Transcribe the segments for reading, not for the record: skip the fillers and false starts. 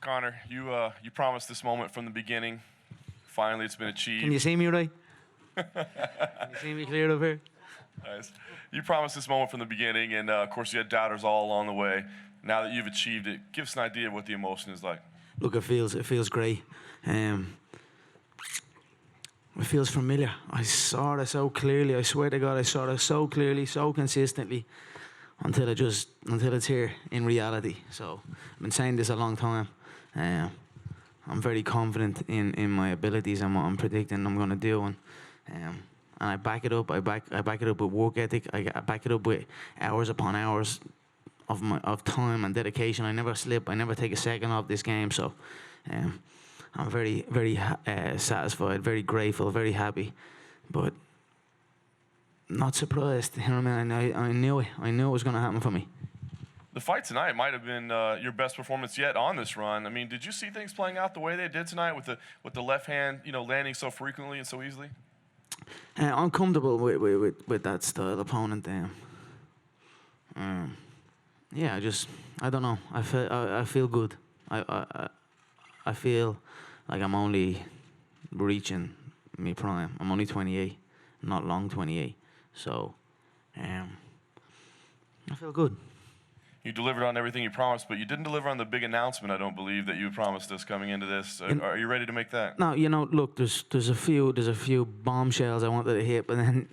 Conor, you promised this moment from the beginning. Finally, it's been achieved. Can you see me right? Can you see me clear up here? Nice. You promised this moment from the beginning, and of course, you had doubters all along the way. Now that you've achieved it, give us an idea of what the emotion is like. Look, it feels great. It feels familiar. I saw it so clearly. I swear to God, I saw it so clearly, so consistently, until it's here in reality. So I've been saying this a long time. I'm very confident in my abilities and what I'm predicting I'm going to do, and I back it up. I back it up with work ethic. I back it up with hours upon hours of time and dedication. I never slip. I never take a second off this game. So I'm very, very satisfied, very grateful, very happy, but not surprised. You know what I mean? I knew it. I knew it was going to happen for me. The fight tonight might have been your best performance yet on this run. I mean, did you see things playing out the way they did tonight with the left hand, landing so frequently and so easily? I'm comfortable with that style opponent. Yeah, I don't know. I feel good. I feel like I'm only reaching me prime. I'm only 28, not long 28. So, I feel good. You delivered on everything you promised, but you didn't deliver on the big announcement, I don't believe, that you promised us coming into this. Are you ready to make that? No, look, there's a few bombshells I wanted to hit, but then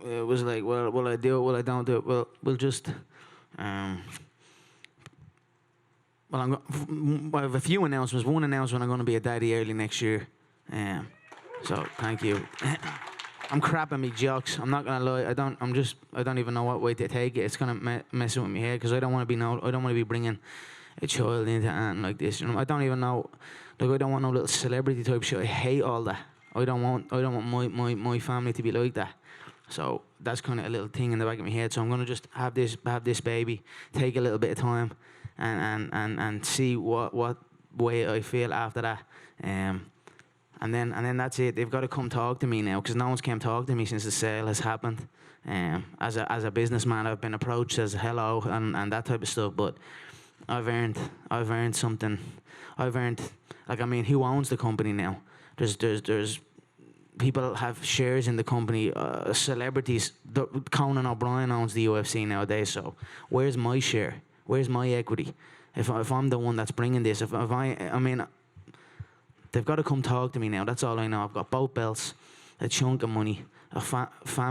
it was like, well, will I do it? Will I don't do it? Well, we'll just. I have a few announcements. One announcement, I'm going to be a daddy early next year. So thank you. I'm crapping me jokes. I'm not gonna lie. I don't even know what way to take it. It's gonna mess with my head because I don't want to be bringing a child into anything like this. I don't even know. Like, I don't want no little celebrity type shit. I hate all that. I don't want my family to be like that. So that's kind of a little thing in the back of my head. So I'm gonna just have this baby, take a little bit of time, and see what way I feel after that. And then that's it. They've got to come talk to me now, because no one's came talk to me since the sale has happened. As a businessman, I've been approached as hello and that type of stuff. But I've earned something. Who owns the company now? There's people have shares in the company. Celebrities. Conan O'Brien owns the UFC nowadays. So where's my share? Where's my equity? If I'm the one that's bringing this, they've got to come talk to me now. That's all I know. I've got both belts, a chunk of money, a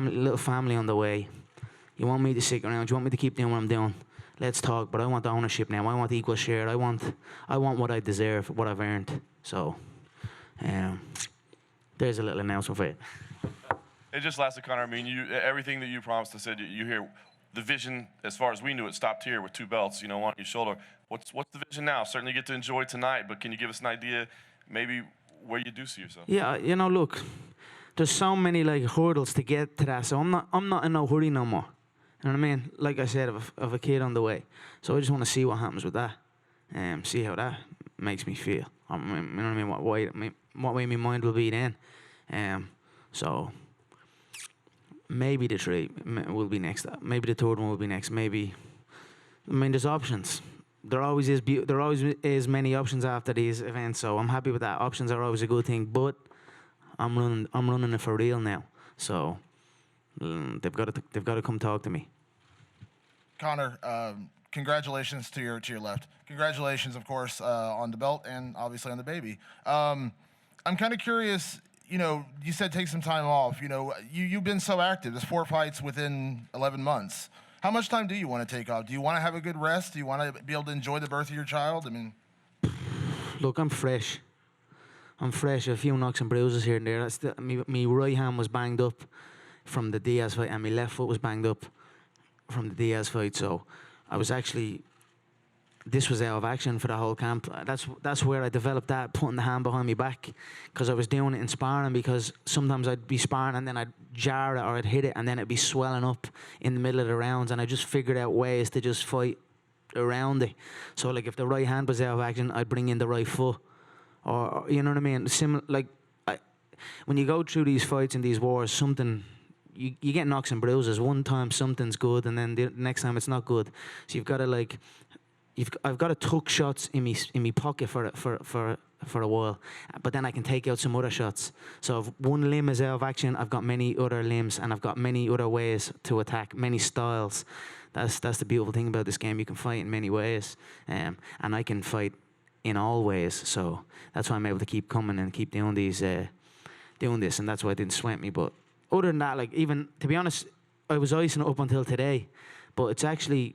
little family on the way. You want me to stick around? You want me to keep doing what I'm doing? Let's talk. But I want the ownership now. I want equal share. I want what I deserve, what I've earned. So, there's a little announcement for it. It just lasted, Conor. I mean, everything that you promised. I said you hear the vision, as far as we knew it, stopped here with two belts. One on your shoulder. What's the vision now? Certainly get to enjoy tonight, but can you give us an idea? Maybe where you do see yourself? Yeah, look, there's so many hurdles to get to that. So I'm not in no hurry no more. You know what I mean? Like I said, of a kid on the way. So I just want to see what happens with that, see how that makes me feel. You know what I mean? What way my mind will be then. So maybe the three will be next. Maybe the third one will be next. Maybe. There's options. There always is many options after these events, so I'm happy with that. Options are always a good thing, but I'm running it for real now. So they've got to come talk to me. Conor, congratulations to your left. Congratulations, of course, on the belt and obviously on the baby. I'm kind of curious. You said take some time off. You've been so active. There's 4 fights within 11 months. How much time do you want to take off? Do you want to have a good rest? Do you want to be able to enjoy the birth of your child? Look, I'm fresh. A few knocks and bruises here and there. My right hand was banged up from the Diaz fight, and my left foot was banged up from the Diaz fight. So I was this was out of action for the whole camp. That's where I developed that, putting the hand behind my back, because I was doing it in sparring, because sometimes I'd be sparring and then I'd jar it or I'd hit it and then it'd be swelling up in the middle of the rounds, and I just figured out ways to just fight around it. So if the right hand was out of action, I'd bring in the right foot, or you know what I mean? When you go through these fights and these wars, you get knocks and bruises. One time something's good, and then the next time it's not good. So you've got to I've got to tuck shots in me pocket for a while, but then I can take out some other shots. So if one limb is out of action, I've got many other limbs, and I've got many other ways to attack, many styles. That's the beautiful thing about this game. You can fight in many ways, and I can fight in all ways. So that's why I'm able to keep coming and keep doing this, and that's why it didn't sweat me. But other than that, like, even to be honest, I was icing it up until today, but it's actually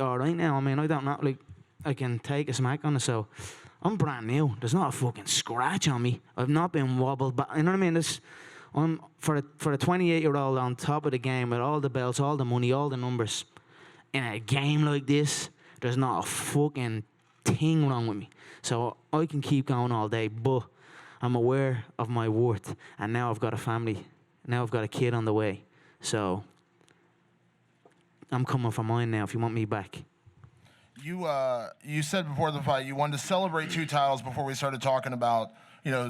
all right now. I mean, I don't know, like, I can take a smack on it, so I'm brand new. There's not a fucking scratch on me. I've not been wobbled, but you know what I mean? I'm for a 28-year-old on top of the game with all the belts, all the money, all the numbers. In a game like this, there's not a fucking thing wrong with me. So I can keep going all day, but I'm aware of my worth, and now I've got a family. Now I've got a kid on the way. So I'm coming for mine now if you want me back. You said before the fight you wanted to celebrate 2 titles before we started talking about,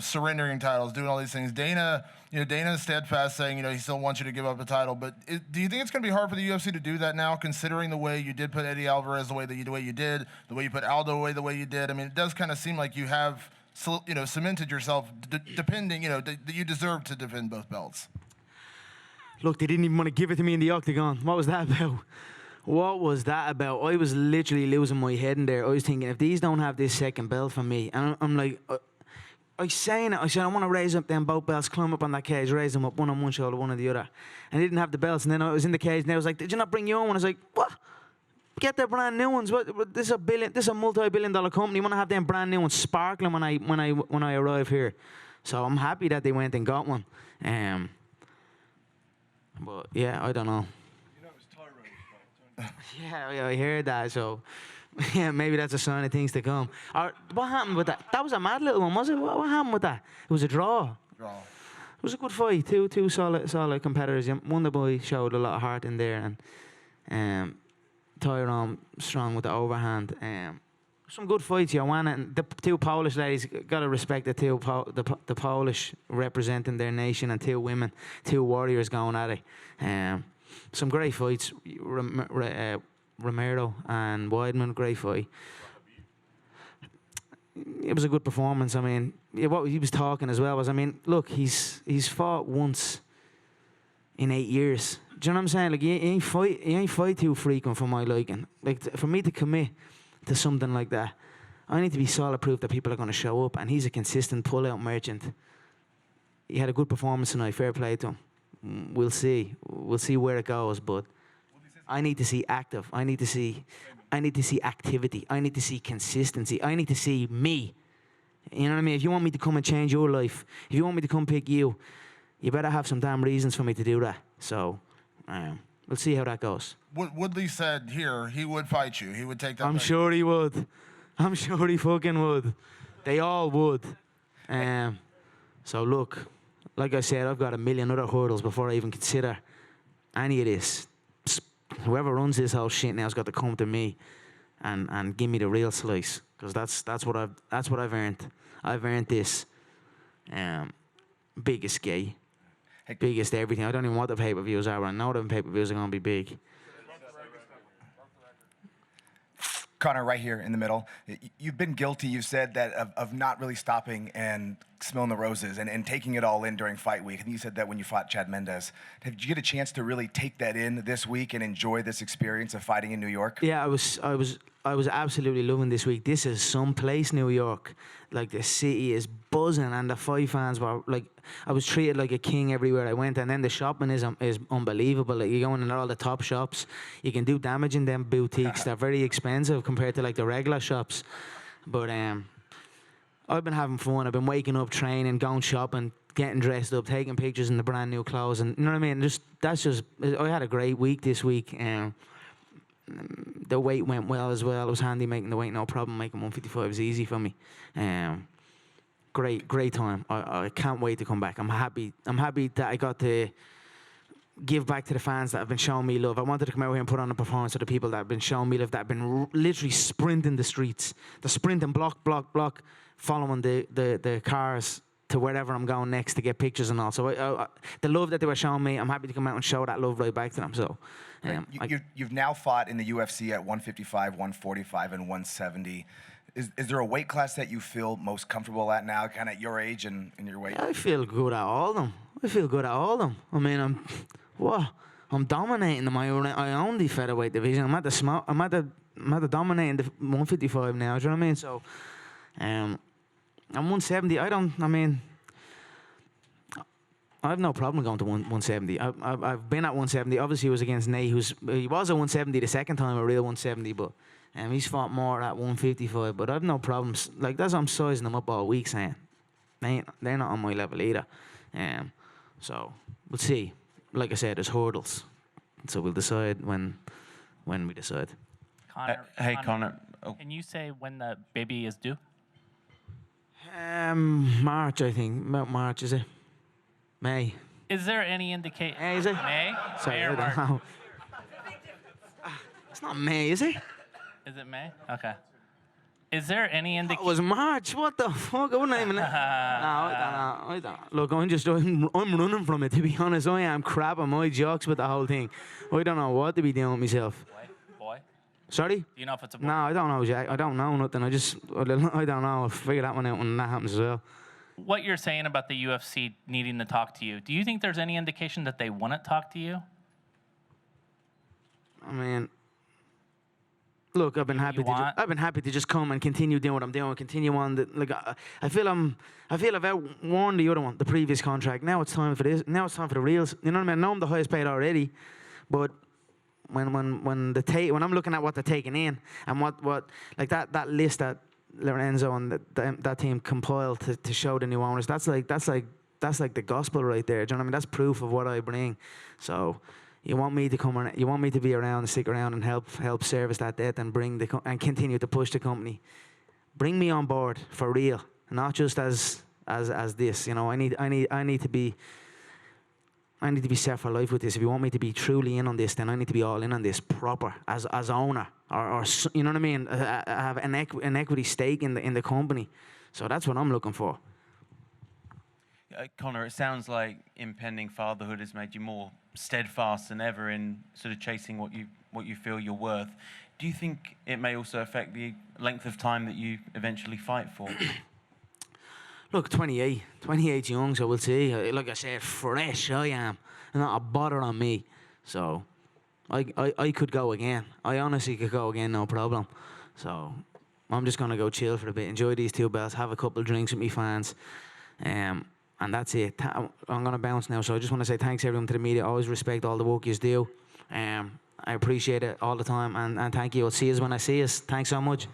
surrendering titles, doing all these things. Dana is steadfast saying, he still wants you to give up a title. But do you think it's going to be hard for the UFC to do that now, considering the way you did put Eddie Alvarez the way you did, the way you put Aldo away the way you did? I mean, it does kind of seem like you have, cemented yourself, depending, that you deserve to defend both belts. Look, they didn't even want to give it to me in the octagon. What was that about? What was that about? I was literally losing my head in there. I was thinking, if these don't have this second belt for me, and I'm like, I said, I want to raise up them both belts, climb up on that cage, raise them up, one on one shoulder, one on the other. And I didn't have the belts, and then I was in the cage, and I was like, did you not bring your own one? I was like, what? Get the brand new ones. What? This is a multi-billion-dollar company. You want to have them brand new ones sparkling when I arrive here. So I'm happy that they went and got one. But yeah, I don't know. Yeah, I heard that. So yeah, maybe that's a sign of things to come. What happened with that? That was a mad little one, was it? What happened with that? It was a draw. It was a good fight. Two solid competitors. One the boy showed a lot of heart in there, and Tyrone strong with the overhand. Some good fights, Joanna, and the 2 Polish ladies. Gotta respect the the Polish representing their nation, and 2 women, 2 warriors going at it. Some great fights. Romero and Weidman, great fight. It was a good performance. I mean, what he was talking as well was, I mean, look, he's fought once in 8 years. Do you know what I'm saying? Like, he ain't fight too frequent for my liking. Like, for me to commit to something like that, I need to be solid proof that people are going to show up, and he's a consistent pull-out merchant. He had a good performance tonight. Fair play to him. We'll see where it goes, but I need to see active. I need to see activity. I need to see consistency. I need to see me. You know what I mean? If you want me to come and change your life, if you want me to come pick you, you better have some damn reasons for me to do that. So we'll see how that goes. Woodley said here he would fight you. He would take that. I'm sure he would. I'm sure he fucking would. They all would. So look, like I said, I've got a million other hurdles before I even consider any of this. Whoever runs this whole shit now has got to come to me and give me the real slice, because that's what I've earned. I've earned this. Biggest gay, biggest everything. I don't even know what the pay-per-views are. I know the pay-per-views are going to be big. Conor, right here in the middle. You've been guilty, you've said, that of not really stopping and smelling the roses and taking it all in during fight week. I think you said that when you fought Chad Mendes. Did you get a chance to really take that in this week and enjoy this experience of fighting in New York? Yeah, I was absolutely loving this week. This is some place, New York. Like, the city is buzzing, and the fight fans were like, I was treated like a king everywhere I went. And then the shopping is unbelievable. Like, you go in all the top shops, you can do damage in them boutiques. They're very expensive compared to like the regular shops. But I've been having fun. I've been waking up, training, going shopping, getting dressed up, taking pictures in the brand new clothes, and you know what I mean. I had a great week this week. The weight went well as well. It was handy making the weight, no problem. Making 155 is easy for me. Great time. I can't wait to come back. I'm happy that I got to give back to the fans that have been showing me love. I wanted to come out here and put on a performance for the people that have been showing me love, that have been literally sprinting the streets. They're sprinting block, following the cars to wherever I'm going next to get pictures and all. So the love that they were showing me, I'm happy to come out and show that love right back to them. So You've now fought in the UFC at 155, 145, and 170. Is there a weight class that you feel most comfortable at now, kind of at your age and in your weight? I feel good at all of them. I mean, I'm dominating my own the featherweight division. I'm at the dominating the 155 now. Do you know what I mean? So, I'm 170. I have no problem going to 170. I've been at 170. Obviously, it was against Nate, he was at 170 the second time, a real 170, but he's fought more at 155. But I have no problems. Like, that's what I'm sizing them up all week, saying they're not on my level either. So we'll see. Like I said, there's hurdles, so we'll decide when we decide. Conor, Hey, Conor. Oh. Can you say when the baby is due? March, I think. About March, is it? May. Is there any indication? May, is it? May? Sorry, May I or don't March? know. It's not May, is it? Is it May? Okay. Is there any It indication? was March. What the fuck? I wouldn't even. No, I don't. Look, I'm running from it, to be honest. I am crapping my jokes with the whole thing. I don't know what to be doing with myself. Boy? Sorry? Do you know if it's a boy? No, I don't know, Jack. I don't know nothing. I don't know. I'll figure that one out when that happens as well. What you're saying about the UFC needing to talk to you, do you think there's any indication that they wouldn't talk to you? I mean, look, I've been happy to just come and continue doing what I'm doing, continue on. I feel I've outworn the other one, the previous contract. Now it's time for this. Now it's time for the reals. You know what I mean? I know I'm the highest paid already, but when I'm looking at what they're taking in and what like that list that Lorenzo and that team compiled to show the new owners, that's like the gospel right there. Do you know what I mean? That's proof of what I bring. So you want me to come around, you want me to be around and stick around and help service that debt and and continue to push the company. Bring me on board for real, not just as this. You know, I need to be set for life with this. If you want me to be truly in on this, then I need to be all in on this proper as owner, or you know what I mean. I have an equity stake in the company, so that's what I'm looking for. Conor, it sounds like impending fatherhood has made you more steadfast than ever in sort of chasing what you feel you're worth. Do you think it may also affect the length of time that you eventually fight for? Look, 28's young, so we'll see. Like I said, fresh I am, not a bother on me. So I could go again. I honestly could go again, no problem. So I'm just gonna go chill for a bit, enjoy these 2 belts, have a couple of drinks with me fans, and that's it. I'm gonna bounce now. So I just want to say thanks everyone to the media. I always respect all the work you do. I appreciate it all the time, and thank you. I'll see you when I see you. Thanks so much.